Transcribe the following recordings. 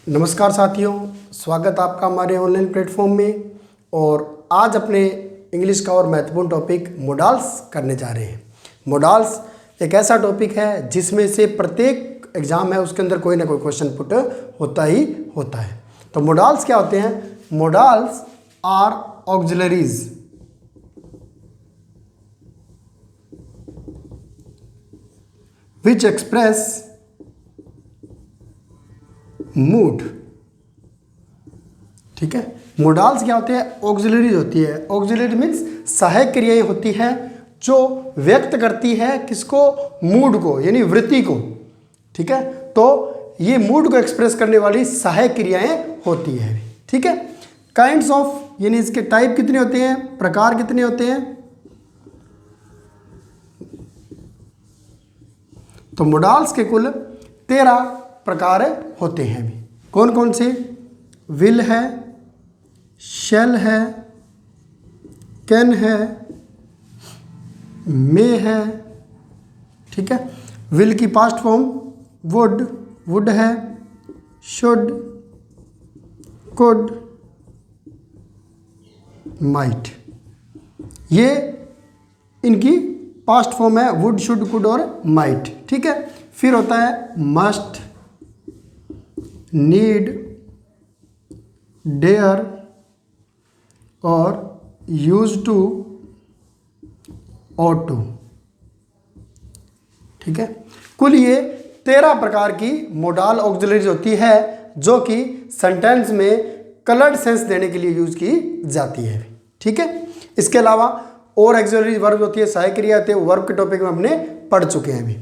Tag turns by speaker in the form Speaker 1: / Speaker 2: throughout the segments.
Speaker 1: नमस्कार साथियों, स्वागत आपका हमारे ऑनलाइन प्लेटफॉर्म में। और आज अपने इंग्लिश का और महत्वपूर्ण टॉपिक मोडाल्स करने जा रहे हैं। मोडाल्स एक ऐसा टॉपिक है जिसमें से प्रत्येक एग्जाम है उसके अंदर कोई ना कोई क्वेश्चन पुट होता ही होता है। तो मोडाल्स क्या होते हैं? Modals are auxiliaries which express mood. ठीक है, मोडाल्स क्या होते हैं? ऑक्सिलरीज होती है। ऑक्सिलरी मीन्स सहायक क्रियाएं होती हैं जो व्यक्त करती है किसको? मूड को, यानी वृत्ति को। ठीक है, तो ये मूड को एक्सप्रेस करने वाली सहायक क्रियाएं होती है। ठीक है, काइंड्स ऑफ, यानी इसके टाइप कितने होते हैं, प्रकार कितने होते हैं? तो मोडाल्स के कुल 13 प्रकार होते हैं। भी कौन कौन से? विल है, शैल है, कैन है, मे है। ठीक है, विल की पास्ट फॉर्म वुड, वुड है, शुड, कुड, माइट। ये इनकी पास्ट फॉर्म है, वुड, शुड, कुड और माइट। ठीक है, फिर होता है मस्ट, नीड, डेयर और यूज टू, ought टू। ठीक है, कुल ये 13 प्रकार की मोडाल ऑक्सिलरीज होती है जो कि सेंटेंस में कलर्ड सेंस देने के लिए यूज की जाती है। ठीक है, इसके अलावा और ऑक्सिलरी वर्ब होती है, सहायक क्रिया होती है, वर्ब के टॉपिक में हमने पढ़ चुके हैं अभी।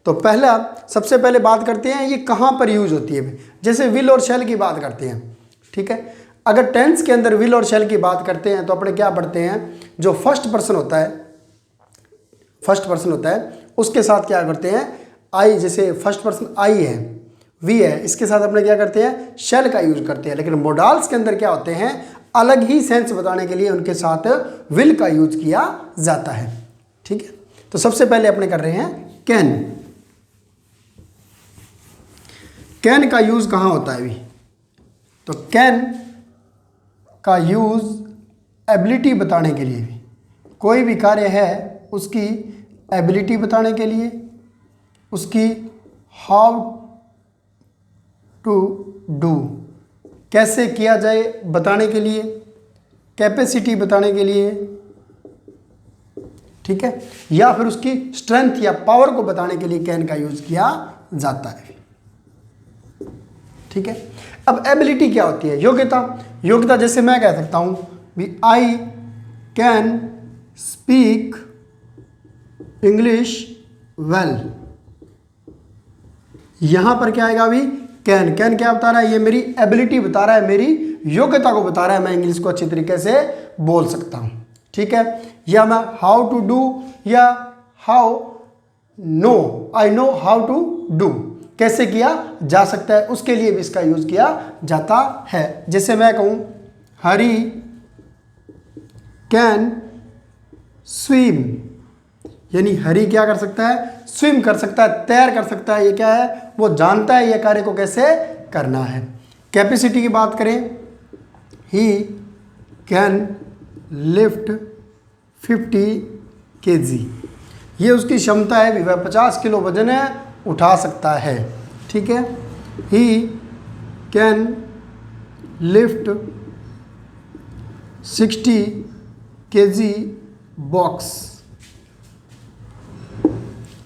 Speaker 1: तो पहला सबसे पहले बात करते हैं ये कहाँ पर यूज होती है। जैसे विल और शैल की बात करते हैं। ठीक है, अगर टेंस के अंदर विल और शैल की बात करते हैं तो अपने क्या पढ़ते हैं? जो फर्स्ट पर्सन होता है उसके साथ क्या करते हैं? आई, जैसे फर्स्ट पर्सन आई है, वी है, इसके साथ अपने क्या करते हैं? शैल का यूज करते हैं। लेकिन मोडाल्स के अंदर क्या होते हैं? अलग ही सेंस बताने के लिए उनके साथ विल का यूज किया जाता है। ठीक है, तो सबसे पहले अपने कर रहे हैं कैन। कैन का यूज कहाँ होता है अभी? तो कैन का यूज एबिलिटी बताने के लिए भी, कोई भी कार्य है उसकी एबिलिटी बताने के लिए, उसकी हाउ टू डू, कैसे किया जाए बताने के लिए, कैपेसिटी बताने के लिए। ठीक है, या फिर उसकी स्ट्रेंथ या पावर को बताने के लिए कैन का यूज किया जाता है। ठीक है, अब एबिलिटी क्या होती है? योग्यता। योग्यता जैसे मैं कह सकता हूं भी I can speak English well. यहां पर क्या आएगा अभी? कैन। कैन क्या बता रहा है? ये मेरी एबिलिटी बता रहा है, मेरी योग्यता को बता रहा है, मैं इंग्लिश को अच्छी तरीके से बोल सकता हूं। ठीक है, या मैं हाउ टू डू या how know, I know how to do, कैसे किया जा सकता है, उसके लिए भी इसका यूज किया जाता है। जैसे मैं कहूं हरी कैन स्विम, यानी हरी क्या कर सकता है? स्विम कर सकता है, तैर कर सकता है। ये क्या है? वो जानता है ये कार्य को कैसे करना है। कैपेसिटी की बात करें, ही कैन लिफ्ट 50 kg, ये उसकी क्षमता है, वह 50 किलो वजन है, उठा सकता है। ठीक है, he can lift 60 kg box.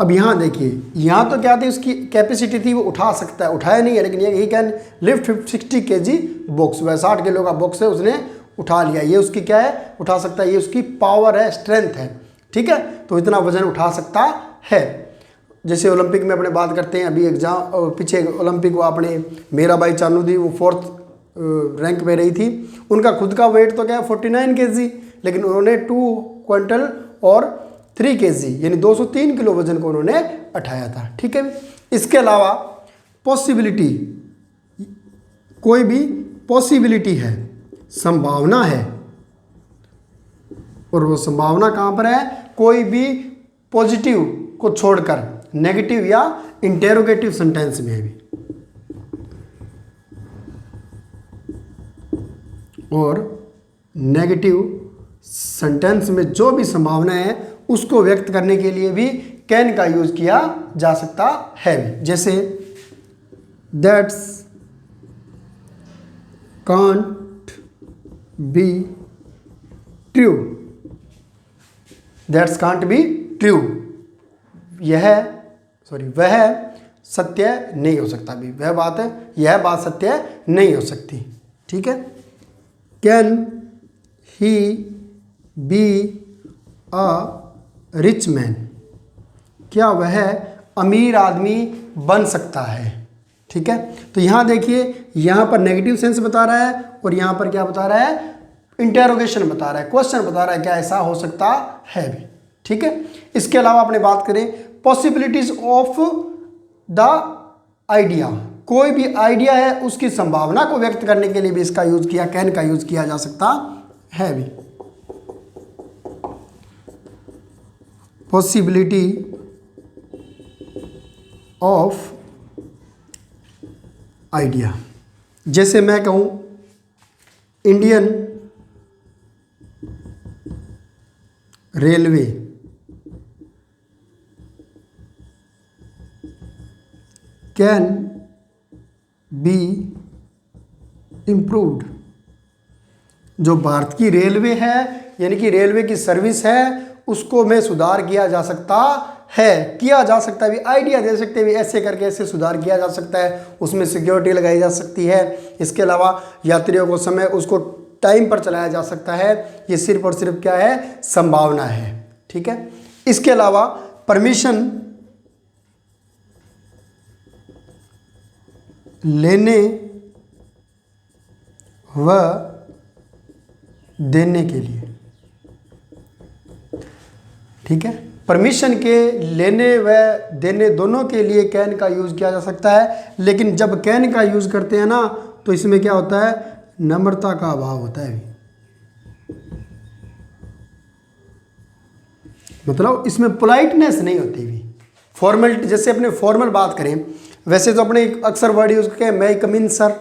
Speaker 1: अब यहाँ देखिए, यहाँ तो क्या थी? उसकी कैपेसिटी थी, वो उठा सकता है, उठाया नहीं है, लेकिन ये he can lift 60 kg box, वह 60 किलो का बॉक्स है, उसने उठा लिया। ये उसकी क्या है? उठा सकता है, ये उसकी पावर है, स्ट्रेंथ है। ठीक है, तो इतना वजन उठा सकता है। जैसे ओलंपिक में अपने बात करते हैं, अभी एग्जाम पीछे ओलंपिक वो अपने मेरा भाई चानू दी, वो 4th रैंक पे रही थी। उनका खुद का वेट तो क्या है? 49 kg, लेकिन उन्होंने 2 क्विंटल और 3 kg यानी 203 किलो वजन को उन्होंने उठाया था। ठीक है, इसके अलावा पॉसिबिलिटी, कोई भी पॉसिबिलिटी है, संभावना है, और वो संभावना कहाँ पर है? कोई भी पॉजिटिव को छोड़कर, नेगेटिव या इंटेरोगेटिव सेंटेंस में भी। और नेगेटिव सेंटेंस में जो भी संभावना है उसको व्यक्त करने के लिए भी कैन का यूज किया जा सकता है भी। जैसे that's can't be true, that's can't be true, वह सत्य नहीं हो सकता भी, यह बात सत्य नहीं हो सकती। ठीक है। Can he be a rich man, क्या वह अमीर आदमी बन सकता है। ठीक है। तो यहाँ देखिए, यहाँ पर नेगेटिव सेंस बता रहा है और यहाँ पर क्या बता रहा है, इंटेरोगेशन बता रहा है, क्वेश्चन बता रहा है क्या ऐसा हो सकता है भी। ठीक है। इसके अलावा अपने बात करें पॉसिबिलिटीज ऑफ द आइडिया, कोई भी आइडिया है उसकी संभावना को व्यक्त करने के लिए भी इसका यूज किया, कैन का यूज किया जा सकता है भी। पॉसिबिलिटी ऑफ आइडिया, जैसे मैं कहूं Indian railway can be improved, जो भारत की रेलवे है यानी कि रेलवे की सर्विस है उसको में सुधार किया जा सकता है, भी आइडिया दे सकते भी ऐसे करके ऐसे सुधार किया जा सकता है, उसमें सिक्योरिटी लगाई जा सकती है। इसके अलावा यात्रियों को समय उसको टाइम पर चलाया जा सकता है। ये सिर्फ और सिर्फ क्या है, संभावना है। ठीक है। इसके अलावा परमिशन लेने व देने के लिए, ठीक है, परमिशन के लेने व देने दोनों के लिए कैन का यूज किया जा सकता है। लेकिन जब कैन का यूज करते हैं ना तो इसमें क्या होता है, नम्रता का अभाव होता है। मतलब इसमें पोलाइटनेस नहीं होती भी, फॉर्मेलिटी, जैसे अपने फॉर्मल बात करें वैसे तो अपने अक्सर वर्ड यूज करते हैं मैं कम इन सर,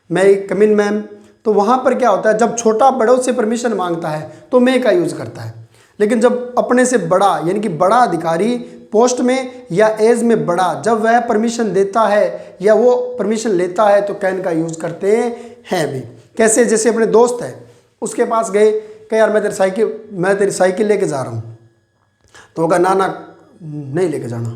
Speaker 1: मैं कम इन मैम, तो वहाँ पर क्या होता है जब छोटा बड़ों से परमिशन मांगता है तो मैं का यूज़ करता है। लेकिन जब अपने से बड़ा यानी कि बड़ा अधिकारी पोस्ट में या एज में बड़ा जब वह परमिशन देता है या वो परमिशन लेता है तो कैन का यूज़ करते हैं भी। कैसे, जैसे अपने दोस्त है उसके पास गए कह यार मैं तेरी साइकिल लेके जा रहा हूँ, तो वो कहा ना नहीं लेके जाना,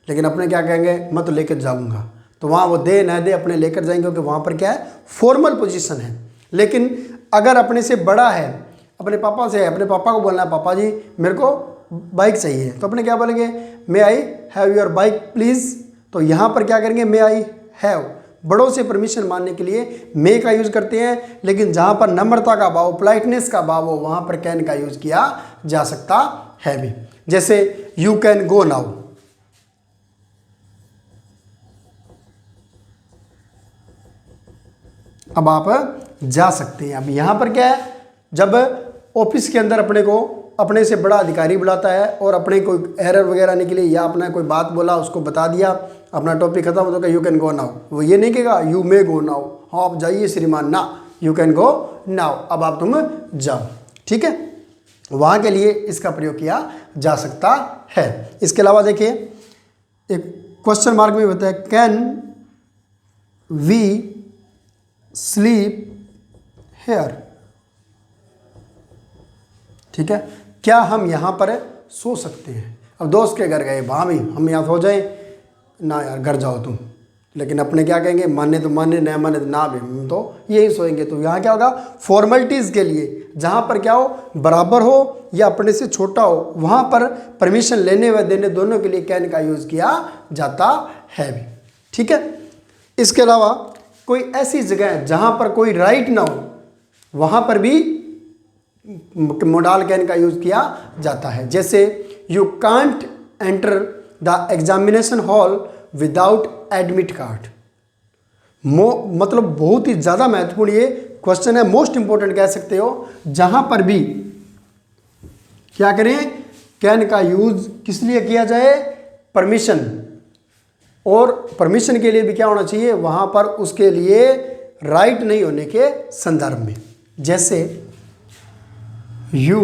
Speaker 1: लेकिन अपने क्या कहेंगे मैं तो लेकर जाऊंगा, तो वहाँ वो दे न दे अपने लेकर जाएंगे क्योंकि वहाँ पर क्या है, फॉर्मल पोजीशन है। लेकिन अगर अपने से बड़ा है, अपने पापा से है, अपने पापा को बोलना है पापा जी मेरे को बाइक चाहिए, तो अपने क्या बोलेंगे may I have your bike please, तो यहाँ पर क्या करेंगे मे आई हैव, बड़ों से परमिशन मांगने के लिए मे का यूज़ करते हैं। लेकिन जहाँ पर नम्रता का भाव, पोलाइटनेस का भाव हो वहाँ पर कैन का यूज़ किया जा सकता है भी। जैसे यू कैन गो नाउ, अब आप जा सकते हैं। अब यहाँ पर क्या है, जब ऑफिस के अंदर अपने को अपने से बड़ा अधिकारी बुलाता है और अपने कोई एरर वगैरह निकले या अपना कोई बात बोला उसको बता दिया, अपना टॉपिक खत्म हो तो कहा यू कैन गो नाउ, वो ये नहीं कहेगा यू मे गो नाउ, हाँ आप जाइए श्रीमान, ना यू कैन गो नाउ, अब आप तुम जाओ। ठीक है, वहाँ के लिए इसका प्रयोग किया जा सकता है। इसके अलावा देखिए एक क्वेश्चन मार्क में बताया कैन वी स्लीप हेयर, ठीक है, क्या हम यहाँ पर सो सकते हैं। अब दोस्त के घर गए, वहाँ भी हम यहाँ सो जाएं, ना यार घर जाओ तुम, लेकिन अपने क्या कहेंगे माने तो माने, न माने तो ना भी, हम तो यही सोएंगे। तो यहाँ क्या होगा, फॉर्मेलिटीज़ के लिए जहाँ पर क्या हो, बराबर हो या अपने से छोटा हो, वहाँ पर परमिशन लेने व देने दोनों के लिए कैन का यूज़ किया जाता है भी। ठीक है। इसके अलावा कोई ऐसी जगह है जहाँ पर कोई राइट ना हो, वहाँ पर भी मोडाल कैन का यूज़ किया जाता है। जैसे you can't enter the examination hall without admit card, मतलब बहुत ही ज़्यादा महत्वपूर्ण ये क्वेश्चन है, मोस्ट इंपॉर्टेंट कह सकते हो। जहाँ पर भी क्या करें, कैन का यूज़ किस लिए किया जाए, परमिशन, और परमिशन के लिए भी क्या होना चाहिए, वहाँ पर उसके लिए राइट नहीं होने के संदर्भ में। जैसे you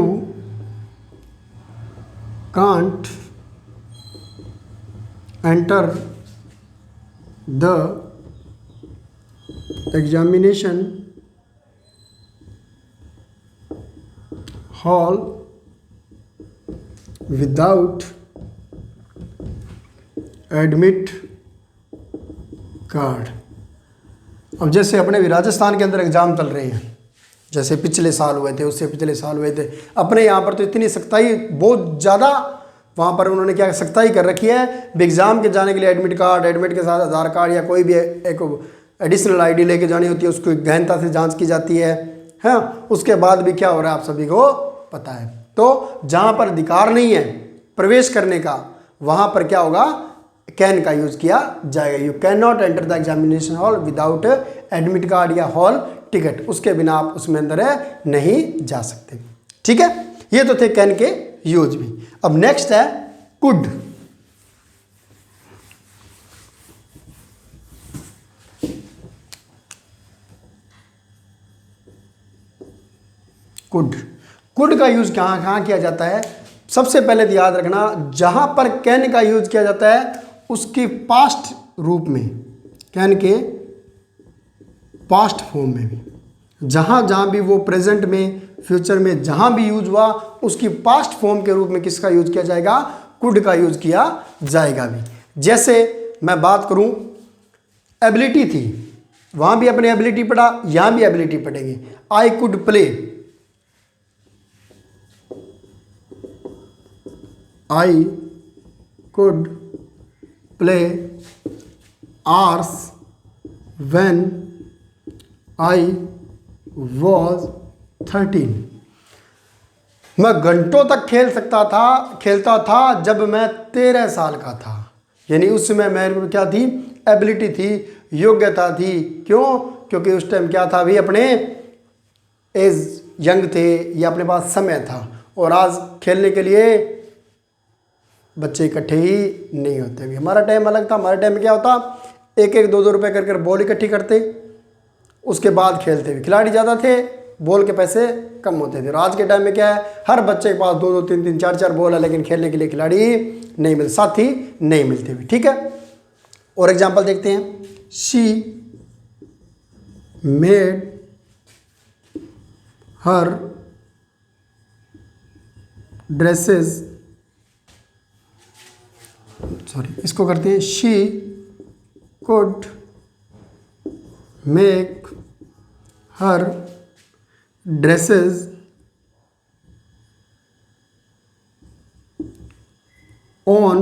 Speaker 1: can't enter the examination hall without admit card. अब जैसे अपने भी राजस्थान के अंदर एग्ज़ाम चल रहे हैं, जैसे पिछले साल हुए थे, उससे पिछले साल हुए थे, अपने यहाँ पर तो इतनी सख्ताई बहुत ज़्यादा, वहाँ पर उन्होंने क्या सख्ताई कर रखी है, एग्ज़ाम के जाने के लिए एडमिट कार्ड, एडमिट के साथ आधार कार्ड या कोई भी एक एडिशनल आईडी लेके जानी होती है, उसको गहनता से जांच की जाती है। हाँ, उसके बाद भी क्या हो रहा है आप सभी को पता है। तो जहाँ पर अधिकार नहीं है प्रवेश करने का, वहाँ पर क्या होगा, कैन का यूज़ किया जाएगा। You can not enter the examination hall without admit card या हॉल टिकट, उसके बिना आप उसमें अंदर नहीं जा सकते। ठीक है, ये तो थे कैन के यूज भी। अब नेक्स्ट है कुड। कुड का यूज कहाँ किया जाता है? सबसे पहले तो याद रखना, जहां पर कैन का यूज किया जाता है उसके पास्ट रूप में, कैन के पास्ट फॉर्म में भी, जहां भी वो प्रेजेंट में, फ्यूचर में जहां भी यूज हुआ, उसकी पास्ट फॉर्म के रूप में किसका यूज किया जाएगा? कुड का यूज किया जाएगा भी। जैसे मैं बात करूं, एबिलिटी थी, वहां भी अपने एबिलिटी पढ़ा, यहां भी एबिलिटी पढ़ेंगे। I could play, I could play hours when I was 13। मैं घंटों तक खेलता था जब मैं 13 साल का था। यानी उस समय मेरे में क्या थी? एबिलिटी थी, योग्यता थी। क्यों? क्योंकि उस टाइम क्या था, भी अपने एज यंग थे या अपने पास समय था। और आज खेलने के लिए बच्चे इकट्ठे ही नहीं होते। भी हमारा टाइम अलग था। हमारे टाइम में क्या होता, एक एक 2-2 रुपए कर बॉल इकट्ठी करते, उसके बाद खेलते। भी खिलाड़ी ज़्यादा थे, बॉल के पैसे कम होते थे। और आज के टाइम में क्या है, हर बच्चे के पास 2-2, 3-3, 4-4 बॉल है, लेकिन खेलने के लिए खिलाड़ी नहीं मिलते, साथी नहीं मिलते भी। ठीक है, और एग्जाम्पल देखते हैं। शी मेड हर ड्रेसेस, इसको करते हैं, she could make her dresses on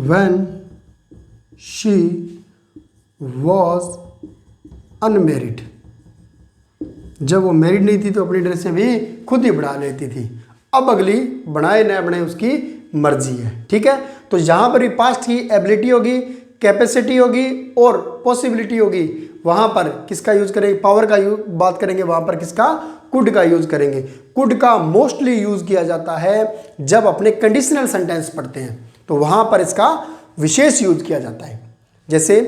Speaker 1: when she was unmarried. जब वो मैरिड नहीं थी तो अपनी ड्रेसें भी खुद ही बना लेती थी। अब अगली बनाए न बनाए उसकी मर्जी है। ठीक है, तो यहाँ पर भी पास्ट की एबिलिटी होगी, कैपेसिटी होगी और पॉसिबिलिटी होगी। वहाँ पर किसका यूज करेंगे? पावर का बात करेंगे, वहाँ पर किसका? कुड का यूज करेंगे। कुड का मोस्टली यूज किया जाता है जब अपने कंडीशनल सेंटेंस पढ़ते हैं, तो वहाँ पर इसका विशेष यूज किया जाता है। जैसे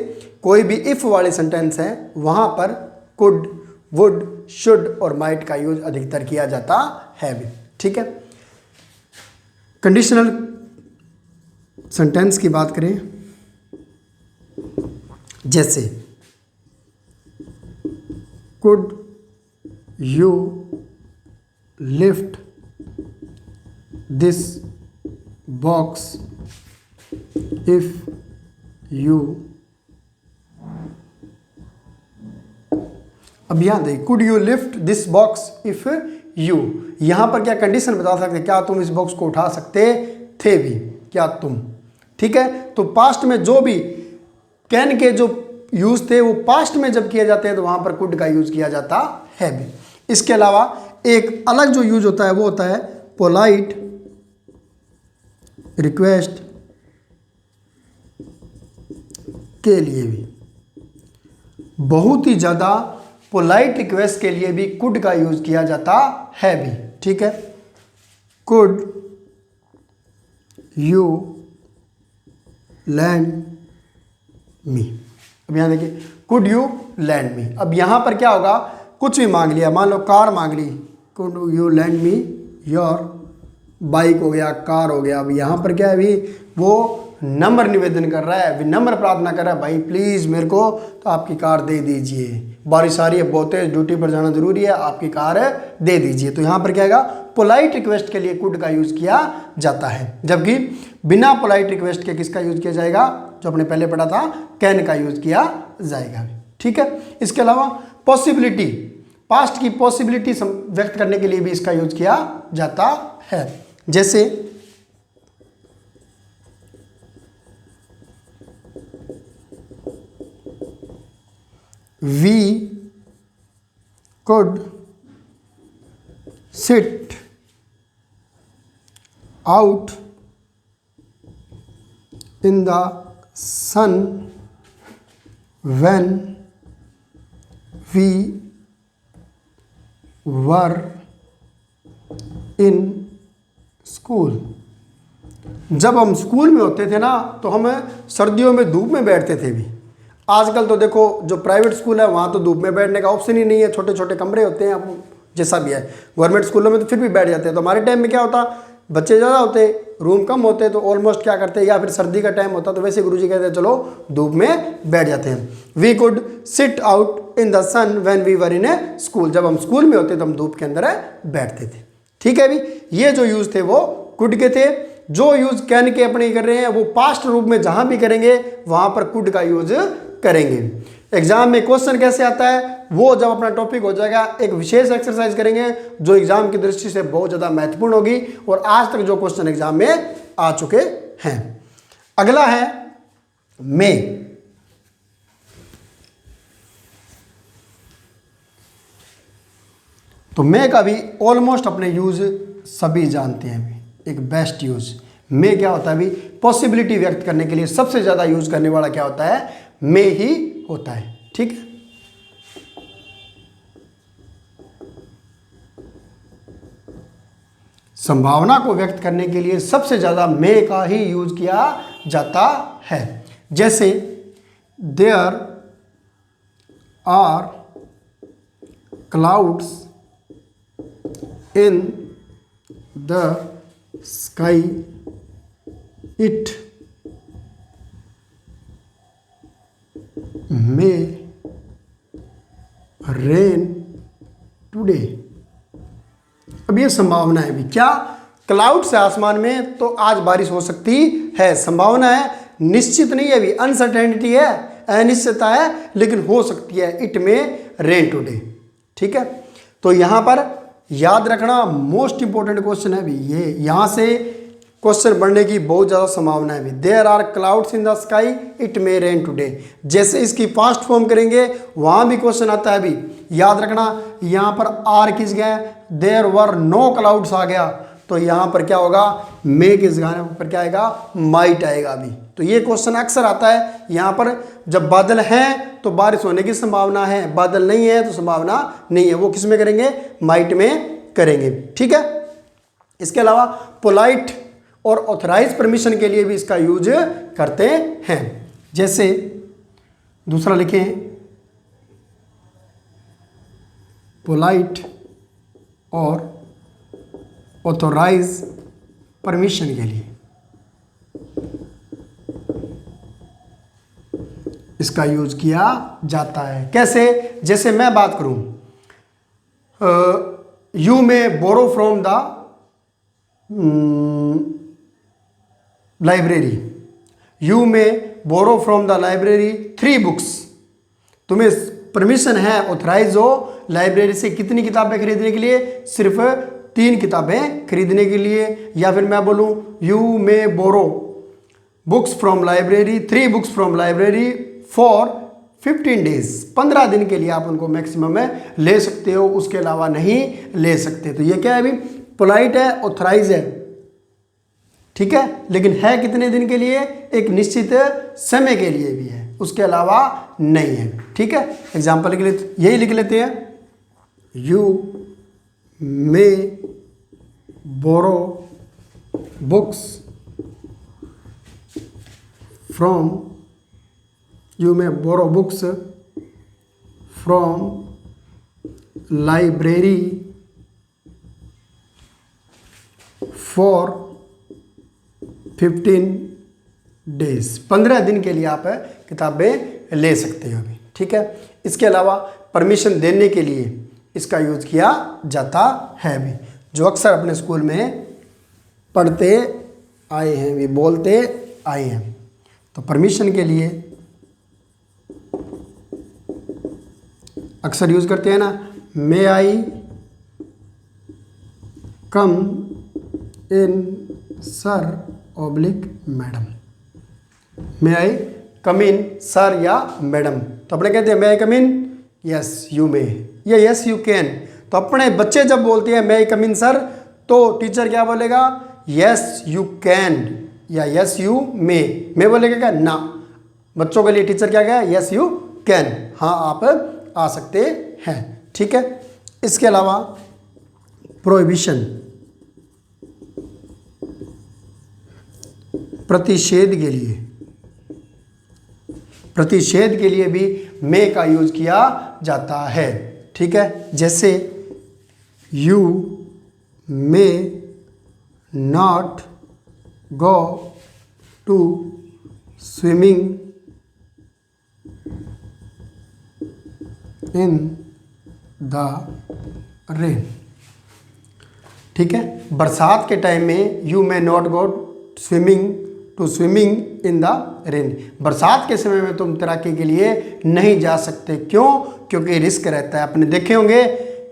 Speaker 1: कोई भी इफ वाले सेंटेंस है, वहाँ पर कुड, वुड, शुड और माइट का यूज अधिकतर किया जाता है भी। ठीक है, कंडीशनल सेंटेंस की बात करें, जैसे could you lift this box if you. अब यहां देखिए, could you lift this box if you, यहां पर क्या कंडीशन बता सकते, क्या तुम इस बॉक्स को उठा सकते थे भी, क्या तुम। ठीक है, तो पास्ट में जो भी कैन के जो यूज थे वो पास्ट में जब किए जाते हैं तो वहां पर कुड का यूज किया जाता है भी। इसके अलावा एक अलग जो यूज होता है वो होता है पोलाइट रिक्वेस्ट के लिए भी। बहुत ही ज़्यादा पोलाइट रिक्वेस्ट के लिए भी कुड का यूज किया जाता है भी। ठीक है, कुड यू लैंड मी। अब यहां देखिए, कुड यू लैंड मी। अब यहां पर क्या होगा, कुछ भी मांग लिया, मान लो कार मांग ली, could you lend me your bike हो गया, कार हो गया। अब यहाँ पर क्या है अभी वो नम्र निवेदन कर रहा है, विनम्र प्रार्थना कर रहा है, भाई प्लीज़ मेरे को तो आपकी कार दे दीजिए, बारिश आ रही है, बहुत तेज, ड्यूटी पर जाना जरूरी है, आपकी कार दे दीजिए। तो यहाँ पर क्या आएगा, पोलाइट रिक्वेस्ट के लिए कुड का यूज़ किया जाता है, जबकि बिना पोलाइट रिक्वेस्ट के किसका यूज़ किया जाएगा, जो आपने पहले पढ़ा था, कैन का यूज़ किया जाएगा। ठीक है। इसके अलावा पॉसिबिलिटी, पास्ट की पॉसिबिलिटी व्यक्त करने के लिए भी इसका यूज़ किया जाता है। जैसे we could sit out in the sun when we were in school। जब हम स्कूल में होते थे ना तो हम सर्दियों में धूप में बैठते थे भी। आजकल तो देखो जो प्राइवेट स्कूल है वहाँ तो धूप में बैठने का ऑप्शन ही नहीं है, छोटे छोटे कमरे होते हैं, अब जैसा भी है। गवर्नमेंट स्कूलों में तो फिर भी बैठ जाते हैं। तो हमारे टाइम में क्या होता, बच्चे ज़्यादा होते, रूम कम होते, तो ऑलमोस्ट क्या करते हैं, या फिर सर्दी का टाइम होता तो वैसे गुरुजी कहते हैं चलो धूप में बैठ जाते हैं। We could sit out in the sun when we were in a school. जब हम स्कूल में होते तो हम धूप के अंदर बैठते थे। ठीक है भी, ये जो यूज़ थे वो कुड के थे। जो यूज़ कैन के अपने कर रहे हैं वो पास्ट रूप में जहाँ भी करेंगे वहाँ पर कुड का यूज़ करेंगे। एग्जाम में क्वेश्चन कैसे आता है वो जब अपना टॉपिक हो जाएगा, एक विशेष एक्सरसाइज करेंगे जो एग्जाम की दृष्टि से बहुत ज़्यादा महत्वपूर्ण होगी और आज तक जो क्वेश्चन एग्जाम में आ चुके हैं। अगला है मे। तो मे का भी ऑलमोस्ट अपने यूज सभी जानते हैं। एक बेस्ट यूज मे क्या होता है भी, पॉसिबिलिटी व्यक्त करने के लिए सबसे ज़्यादा यूज करने वाला क्या होता है, मे ही होता है। ठीक है। संभावना को व्यक्त करने के लिए सबसे ज्यादा मे का ही यूज किया जाता है। जैसे there are clouds in the sky it may rain today. अब ये संभावना है भी, क्या क्लाउड से आसमान में तो आज बारिश हो सकती है, संभावना है, निश्चित नहीं है भी, अनसर्टेनिटी है, अनिश्चितता है, लेकिन हो सकती है। इट में रेन टुडे। ठीक है। तो यहां पर याद रखना मोस्ट इंपॉर्टेंट क्वेश्चन है भी ये, यहां से क्वेश्चन बनने की बहुत ज़्यादा संभावना है भी। There are clouds in the sky it may rain today. जैसे इसकी फास्ट फॉर्म करेंगे वहां भी क्वेश्चन आता है भी। याद रखना यहाँ पर आर किस गए, देयर वर नो क्लाउड्स आ गया, तो यहाँ पर क्या होगा, मे किस गाने पर क्या आएगा, माइट आएगा अभी। तो ये क्वेश्चन अक्सर आता है। यहाँ पर जब बादल हैं तो बारिश होने की संभावना है, बादल नहीं है तो संभावना नहीं है। वो किस में करेंगे, माइट में करेंगे। ठीक है। इसके अलावा पोलाइट और ऑथराइज परमिशन के लिए भी इसका यूज करते हैं। जैसे दूसरा लिखें, पोलाइट और ऑथोराइज परमिशन के लिए इसका यूज किया जाता है। कैसे, जैसे मैं बात करूं, you may borrow from the library, you may borrow from the library 3 books. तुम्हें परमिशन है, ऑथराइज हो लाइब्रेरी से कितनी किताबें खरीदने के लिए, सिर्फ 3 किताबें खरीदने के लिए। या फिर मैं बोलूं you may borrow books from library, 3 books from library for 15 days, 15 दिन के लिए आप उनको मैक्सिमम में ले सकते हो, उसके अलावा नहीं ले सकते। तो ये क्या है अभी, पोलाइट है, ऑथराइज है। ठीक है। लेकिन है कितने दिन के लिए, एक निश्चित समय के लिए भी है, उसके अलावा नहीं है। ठीक है। एग्जाम्पल के लिए यही लिख लेते हैं, you may borrow books from, you may borrow books from library for 15 days, 15 दिन के लिए आप किताबें ले सकते हो अभी, ठीक है। इसके अलावा परमिशन देने के लिए इसका यूज किया जाता है भी, जो अक्सर अपने स्कूल में पढ़ते आए हैं, भी बोलते आए हैं। तो परमिशन के लिए अक्सर यूज करते हैं ना, मे आई कम इन सर ऑब्लिक मैडम, मे आई कम इन सर या मैडम। तो अपने कहते हैं मे आई कम इन, यस यू मे, या यस यू कैन। तो अपने बच्चे जब बोलते हैं मे आई कम इन सर, तो टीचर क्या बोलेगा, यस यू कैन या यस यू मे। मे बोलेगा क्या, ना। बच्चों के लिए टीचर क्या कहा, यस यू कैन, हाँ आप आ सकते हैं, ठीक है। इसके अलावा प्रोहिबिशन, प्रतिषेध के लिए, प्रतिषेध के लिए भी मे का यूज किया जाता है, ठीक है। जैसे you may not go to swimming in the rain, ठीक है। बरसात के टाइम में you may not go swimming in the rain, बरसात के समय में तुम तैराकी के लिए नहीं जा सकते। क्यों, क्योंकि रिस्क रहता है। आपने देखे होंगे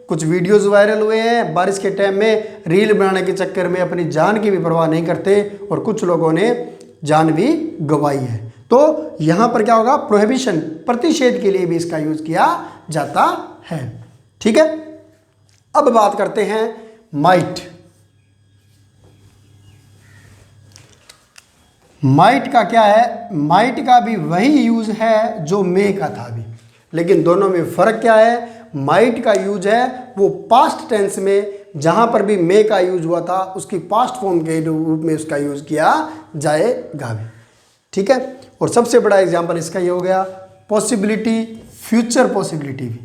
Speaker 1: कुछ वीडियोस वायरल हुए हैं, बारिश के टाइम में रील बनाने के चक्कर में अपनी जान की भी परवाह नहीं करते और कुछ लोगों ने जान भी गंवाई है। तो यहाँ पर क्या होगा, प्रोहिबिशन, प्रतिषेध के लिए भी इसका यूज किया जाता है, ठीक है। अब बात करते हैं माइट। माइट का क्या है, माइट का भी वही यूज है जो मे का था अभी, लेकिन दोनों में फर्क क्या है। माइट का यूज है वो पास्ट टेंस में, जहां पर भी मे का यूज हुआ था उसकी पास्ट फॉर्म के रूप में उसका यूज किया जाएगा भी, ठीक है। और सबसे बड़ा एग्जांपल इसका ये हो गया, पॉसिबिलिटी, फ्यूचर पॉसिबिलिटी भी,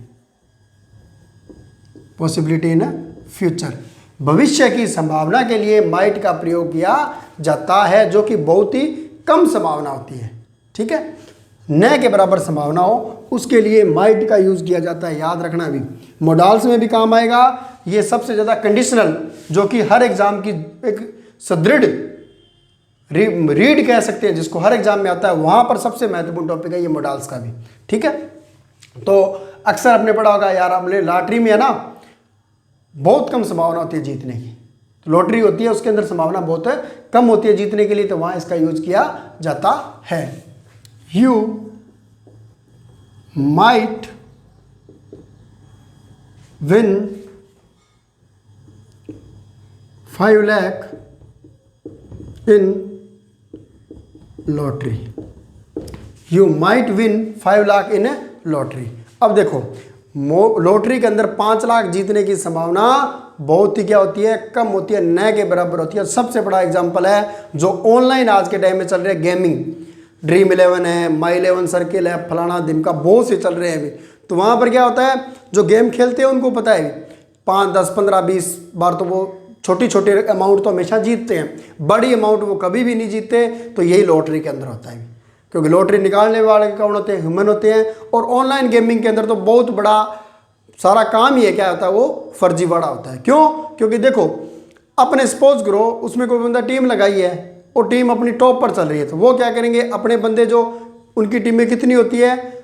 Speaker 1: पॉसिबिलिटी इन फ्यूचर, भविष्य की संभावना के लिए माइट का प्रयोग किया जाता है, जो कि बहुत ही कम संभावना होती है, ठीक है। न के बराबर संभावना हो उसके लिए माइट का यूज किया जाता है, याद रखना भी। मोडाल्स में भी काम आएगा। ये सबसे ज़्यादा कंडीशनल, जो कि हर एग्जाम की एक सुदृढ़ रीड कह सकते हैं, जिसको हर एग्जाम में आता है, वहाँ पर सबसे महत्वपूर्ण टॉपिक है ये मोडाल्स का भी, ठीक है। तो अक्सर आपने पढ़ा होगा यार, हमने लॉटरी में है ना बहुत कम संभावना होती है जीतने की, तो लॉटरी होती है उसके अंदर संभावना बहुत कम होती है जीतने के लिए, तो वहाँ इसका यूज किया जाता है। You might win 5 lakh in lottery, you might win 5 lakh in lottery. अब देखो लॉटरी के अंदर 5 लाख जीतने की संभावना बहुत ही क्या होती है, कम होती है, न के बराबर होती है। सबसे बड़ा एग्जांपल है जो ऑनलाइन आज के टाइम में चल रहे हैं, गेमिंग, ड्रीम 11 है, माई 11 सर्किल है, फलाना दिन का बहुत से चल रहे हैं अभी। तो वहाँ पर क्या होता है, जो गेम खेलते हैं उनको पता है 5, 10, 15, 20 बार तो वो छोटी छोटी अमाउंट तो हमेशा जीतते हैं, बड़ी अमाउंट वो कभी भी नहीं जीतते। तो यही लॉटरी के अंदर होता है, क्योंकि लॉटरी निकालने वाले कौन होते हैं, ह्यूमन होते हैं। और ऑनलाइन गेमिंग के अंदर तो बहुत बड़ा सारा काम ही है, क्या होता है वो फर्जीवाड़ा होता है। क्यों, क्योंकि देखो अपने सपोज करो उसमें कोई बंदा टीम लगाई है और टीम अपनी टॉप पर चल रही है, तो वो क्या करेंगे, अपने बंदे जो उनकी टीम में कितनी होती है,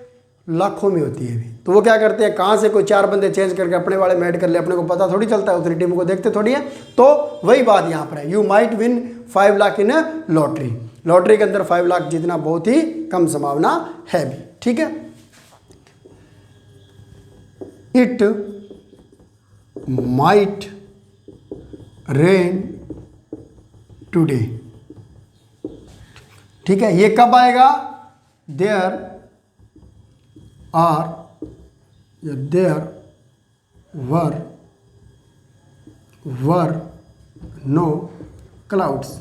Speaker 1: लाखों में होती है भी, तो वो क्या करते हैं, कहाँ से कोई 4 बंदे चेंज करके अपने वाले में ऐड कर ले, अपने को पता थोड़ी चलता है, उतनी टीम को देखते थोड़ी है। तो वही बात यहाँ पर है, you might win 5 lakh in lottery. Lottery के अंदर 5 लाख जीतना बहुत ही कम संभावना है भी, ठीक है। इट माइट रेन टुडे, ठीक है। ये कब आएगा, देयर वर नो क्लाउड्स।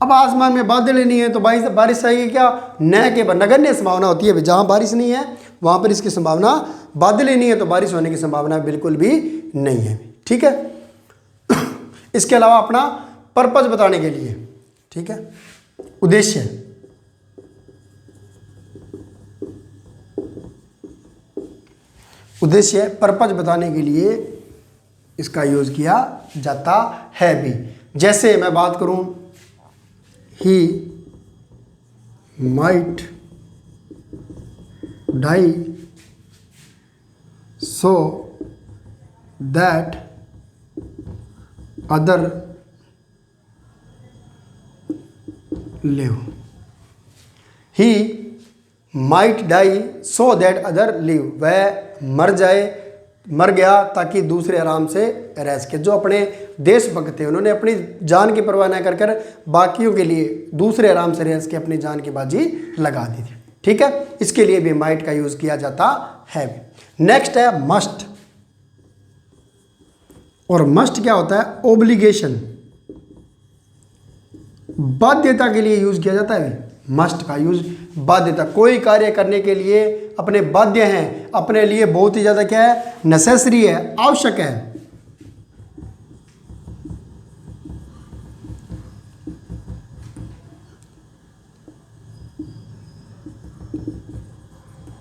Speaker 1: अब आसमान में बादल ही नहीं है तो बारिश आएगी क्या, न के नगण्य संभावना होती है। जहाँ बारिश नहीं है वहाँ पर इसकी संभावना, बादल ही नहीं है तो बारिश होने की संभावना बिल्कुल भी नहीं है। ठीक है। इसके अलावा अपना पर्पज बताने के लिए, ठीक है, उद्देश्य, उद्देश्य पर्पज बताने के लिए इसका यूज किया जाता है भी। जैसे मैं बात करूं, he might die so that other live. He might die so that other live, वह मर गया ताकि दूसरे आराम से रह सके। जो अपने देशभक्त थे उन्होंने अपनी जान की परवाह न कर कर बाकियों के लिए दूसरे आराम से रह सके अपनी जान की बाजी लगा दी थी। ठीक है, इसके लिए भी माइट का यूज किया जाता है। नेक्स्ट है मस्ट, और मस्ट क्या होता है? ओब्लिगेशन, बाध्यता के लिए यूज किया जाता है। मस्ट का यूज बाध्यता, कोई कार्य करने के लिए अपने बाध्य हैं, अपने लिए बहुत ही ज़्यादा क्या है? नेसेसरी है, आवश्यक है।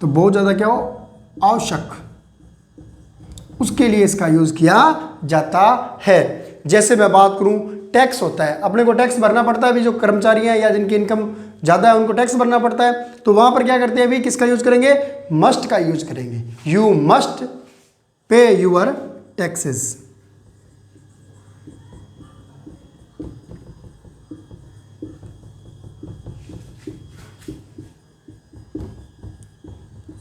Speaker 1: तो बहुत ज़्यादा क्या हो? आवश्यक, उसके लिए इसका यूज किया जाता है। जैसे मैं बात करूं, टैक्स होता है, अपने को टैक्स भरना पड़ता है। अभी जो कर्मचारी हैं या जिनकी इनकम ज़्यादा है उनको टैक्स भरना पड़ता है, तो वहाँ पर क्या करते हैं? अभी किसका यूज करेंगे? मस्ट का यूज करेंगे। You must pay your taxes.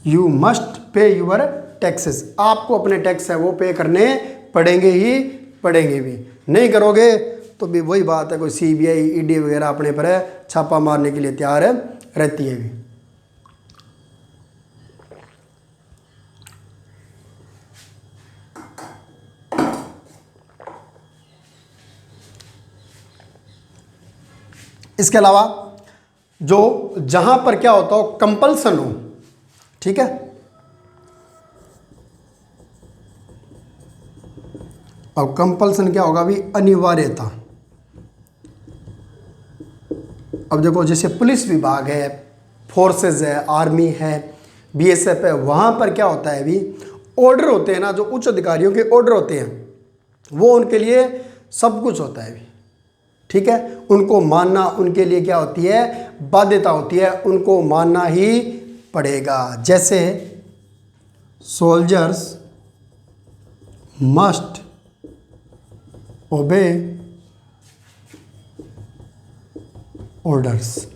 Speaker 1: You must pay your taxes, आपको अपने टैक्स है वो पे करने पड़ेंगे ही पड़ेंगे भी। नहीं करोगे तो भी वही बात है, कोई सीबीआई ईडी वगैरह अपने पर है छापा मारने के लिए तैयार रहती है भी। इसके अलावा जो जहां पर क्या होता हो? कंपल्सन हो। ठीक है, अब कंपल्सन क्या होगा? भी अनिवार्यता। अब देखो, जैसे पुलिस विभाग है, फोर्सेस है, आर्मी है, बीएसएफ है, वहाँ पर क्या होता है? अभी ऑर्डर होते हैं ना, जो उच्च अधिकारियों के ऑर्डर होते हैं, वो उनके लिए सब कुछ होता है अभी। ठीक है, उनको मानना उनके लिए क्या होती है? बाध्यता होती है, उनको मानना ही पड़ेगा। जैसे सोल्जर्स मस्ट ओबे ऑर्डर्स।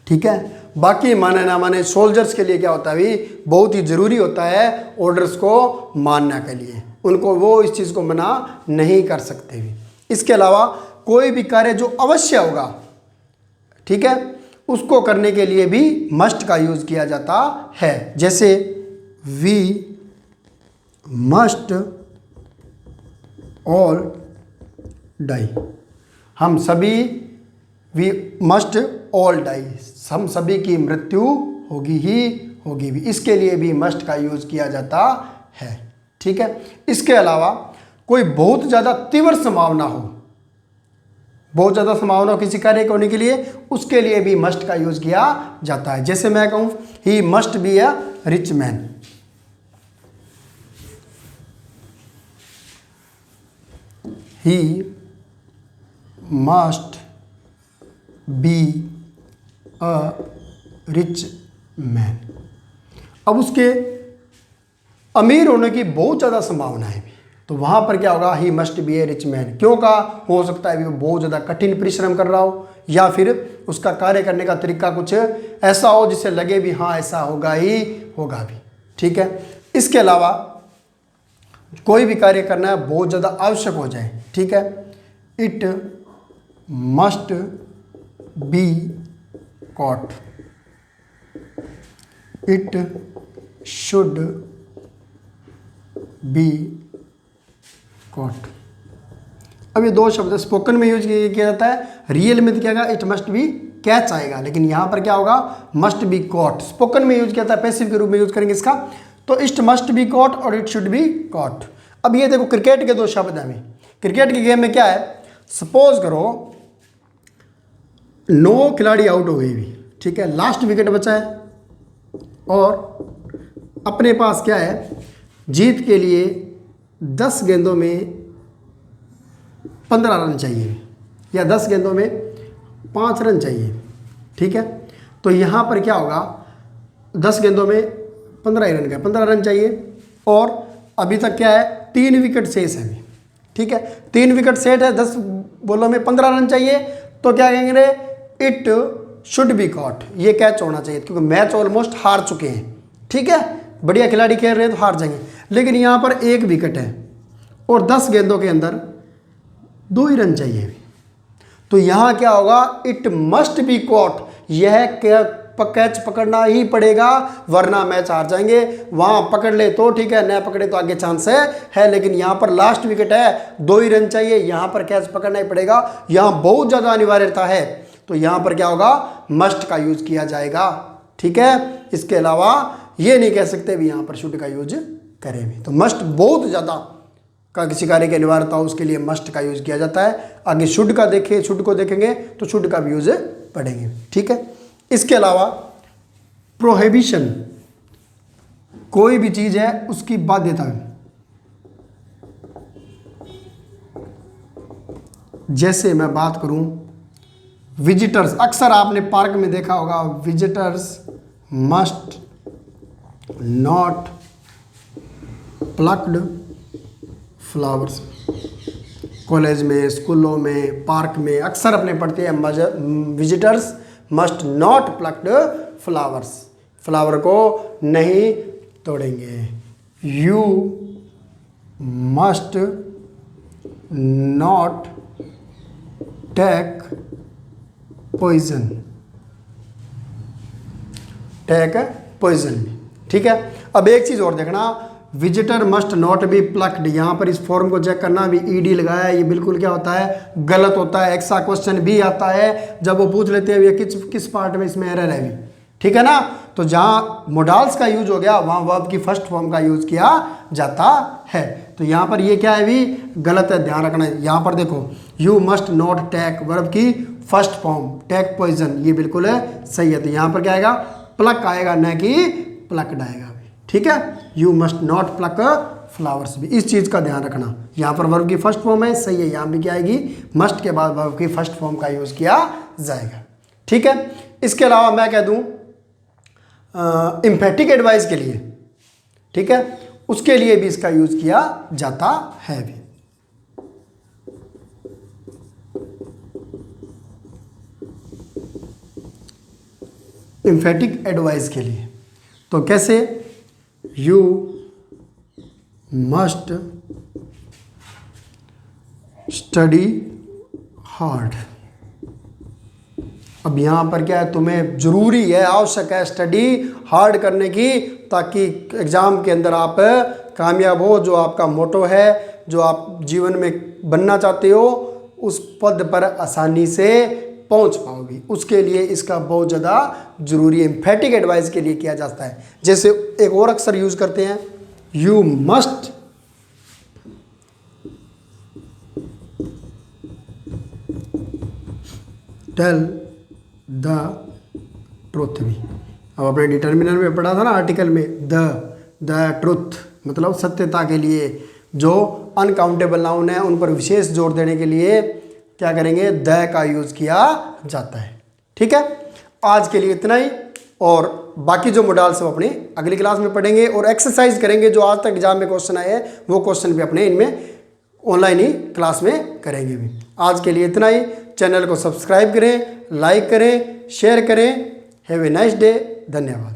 Speaker 1: ठीक है, बाकी माने ना माने सोल्जर्स के लिए क्या होता है? भी बहुत ही जरूरी होता है ऑर्डर्स को मानने के लिए, उनको वो इस चीज़ को मना नहीं कर सकते भी। इसके अलावा कोई भी कार्य जो अवश्य होगा, ठीक है, उसको करने के लिए भी मस्ट का यूज किया जाता है। जैसे वी मस्ट ऑल डाई, हम सभी, वी मस्ट ऑल डाई, हम सभी की मृत्यु होगी ही होगी भी। इसके लिए भी मस्ट का यूज किया जाता है। ठीक है, इसके अलावा कोई बहुत ज़्यादा तीव्र संभावना हो, बहुत ज़्यादा संभावना हो किसी कार्य होने के लिए, उसके लिए भी मस्ट का यूज किया जाता है। जैसे मैं कहूँ, he must be a rich man, he must be a rich man. अब उसके अमीर होने की बहुत ज़्यादा संभावना है, तो वहाँ पर क्या होगा? He must be A rich man. क्यों का? हो सकता है वो बहुत ज़्यादा कठिन परिश्रम कर रहा हो, या फिर उसका कार्य करने का तरीका कुछ ऐसा हो जिससे लगे भी हाँ ऐसा होगा ही होगा भी। ठीक है, इसके अलावा कोई भी कार्य करना है बहुत ज़्यादा आवश्यक हो जाए, ठीक है, it must be caught, it should be caught. अब ये दो शब्द स्पोकन में यूज किया जाता है, रियल में क्या? इट मस्ट बी कैच आएगा, लेकिन यहाँ पर क्या होगा, मस्ट बी कॉट। स्पोकन में यूज किया था, पैसिव के रूप में यूज करेंगे इसका, तो इट मस्ट बी कॉट और इट शुड बी कॉट। अब ये देखो क्रिकेट के दो शब्द हैं। क्रिकेट के गेम में क्या है, सपोज करो 9 खिलाड़ी आउट हो गए भी, ठीक है, लास्ट विकेट बचा है और अपने पास क्या है, जीत के लिए 10 गेंदों में 15 रन चाहिए या 10 गेंदों में 5 रन चाहिए, ठीक है। तो यहाँ पर क्या होगा, 10 गेंदों में 15 ही रन का 15 रन चाहिए और अभी तक क्या है, 3 विकेट शेष है अभी, ठीक है। 3 विकेट सेट है, 10 बॉलों में 15 रन चाहिए, तो क्या कहेंगे, इट शुड बी कॉट, ये कैच होना चाहिए, क्योंकि मैच ऑलमोस्ट हार चुके हैं, ठीक है, बढ़िया खिलाड़ी खेल रहे हैं तो हार जाएंगे। लेकिन यहाँ पर 1 विकेट है और 10 गेंदों के अंदर 2 ही रन चाहिए, तो यहाँ क्या होगा, इट मस्ट बी कॉट, यह कैच पकड़ना ही पड़ेगा वरना मैच हार जाएंगे। वहाँ पकड़ ले तो ठीक है, न पकड़े तो आगे चांस है, लेकिन यहाँ पर लास्ट विकेट है, 2 ही रन चाहिए, यहाँ पर कैच पकड़ना ही पड़ेगा, यहाँ बहुत ज़्यादा अनिवार्यता है, तो यहाँ पर क्या होगा, मस्ट का यूज किया जाएगा, ठीक है। इसके अलावा ये नहीं कह सकते भी यहाँ पर शुड का यूज करें भी, तो मस्ट बहुत ज़्यादा का किसी कार्य की अनिवार्यता हो उसके लिए मस्ट का यूज किया जाता है। आगे शुड का देखें, शुड को देखेंगे तो शुड का भी यूज पढ़ेंगे, ठीक है। इसके अलावा प्रोहिबिशन, कोई भी चीज है उसकी बाध्यता, जैसे मैं बात करूं विजिटर्स, अक्सर आपने पार्क में देखा होगा, visitors must not plucked flowers. College में, स्कूलों में, पार्क में अक्सर अपने पढ़ते हैं, visitors must not plucked flowers, flower को नहीं तोड़ेंगे। You must not take poison, take poison, ठीक है। अब एक चीज़ और देखना, visitor must not be plucked, यहाँ पर इस फॉर्म को चेक करना, अभी ईडी लगाया है, ये बिल्कुल क्या होता है, गलत होता है। एक्स्ट्रा क्वेश्चन भी आता है जब वो पूछ लेते हैं ये किस पार्ट में इसमें एरर है भी, ठीक है ना। तो जहाँ मोडाल्स का यूज हो गया वहाँ वर्ब की फर्स्ट फॉर्म का यूज किया जाता है, तो यहाँ पर ये क्या है भी, गलत है, ध्यान रखना है। यहाँ पर देखो you must not take, verb की फर्स्ट फॉर्म, टेक पॉइजन, ये बिल्कुल है सही है। तो यहाँ पर क्या आएगा, प्लक आएगा, न कि प्लक्ड आएगा, ठीक है। You must not plug flowers भी, इस चीज़ का ध्यान रखना। यहाँ पर वर्ब की फर्स्ट फॉर्म है, सही है, यहाँ भी क्या आएगी, मस्ट के बाद वर्ब की फर्स्ट फॉर्म का यूज़ किया जाएगा, ठीक है। इसके अलावा मैं कह दूँ एम्फेटिक एडवाइस के लिए, ठीक है, उसके लिए भी इसका यूज़ किया जाता है भी। एम्फेटिक एडवाइस के लिए तो कैसे, यू मस्ट स्टडी हार्ड। अब यहाँ पर क्या है, तुम्हें जरूरी है, आवश्यक है स्टडी हार्ड करने की, ताकि एग्ज़ाम के अंदर आप कामयाब हो, जो आपका मोटो है, जो आप जीवन में बनना चाहते हो, उस पद पर आसानी से पहुंच पाओगे। उसके लिए इसका बहुत ज़्यादा जरूरी है, एम्फेटिक एडवाइस के लिए किया जाता है। जैसे एक और अक्सर यूज़ करते हैं, you must tell the truth भी। अब अपने डिटर्मिनर में पढ़ा था ना आर्टिकल में, द ट्रुथ मतलब सत्यता के लिए। जो अनकाउंटेबल नाउन है उन पर विशेष जोर देने के लिए क्या करेंगे, द का यूज़ किया जाता है, ठीक है। आज के लिए इतना ही, और बाकी जो मॉडल्स हम अपने अगली क्लास में पढ़ेंगे और एक्सरसाइज करेंगे। जो आज तक एग्जाम में क्वेश्चन आए हैं वो क्वेश्चन भी अपने इनमें ऑनलाइन ही क्लास में करेंगे भी। आज के लिए इतना ही। चैनल को सब्सक्राइब करें, लाइक करें, शेयर करें। Have a nice day. धन्यवाद।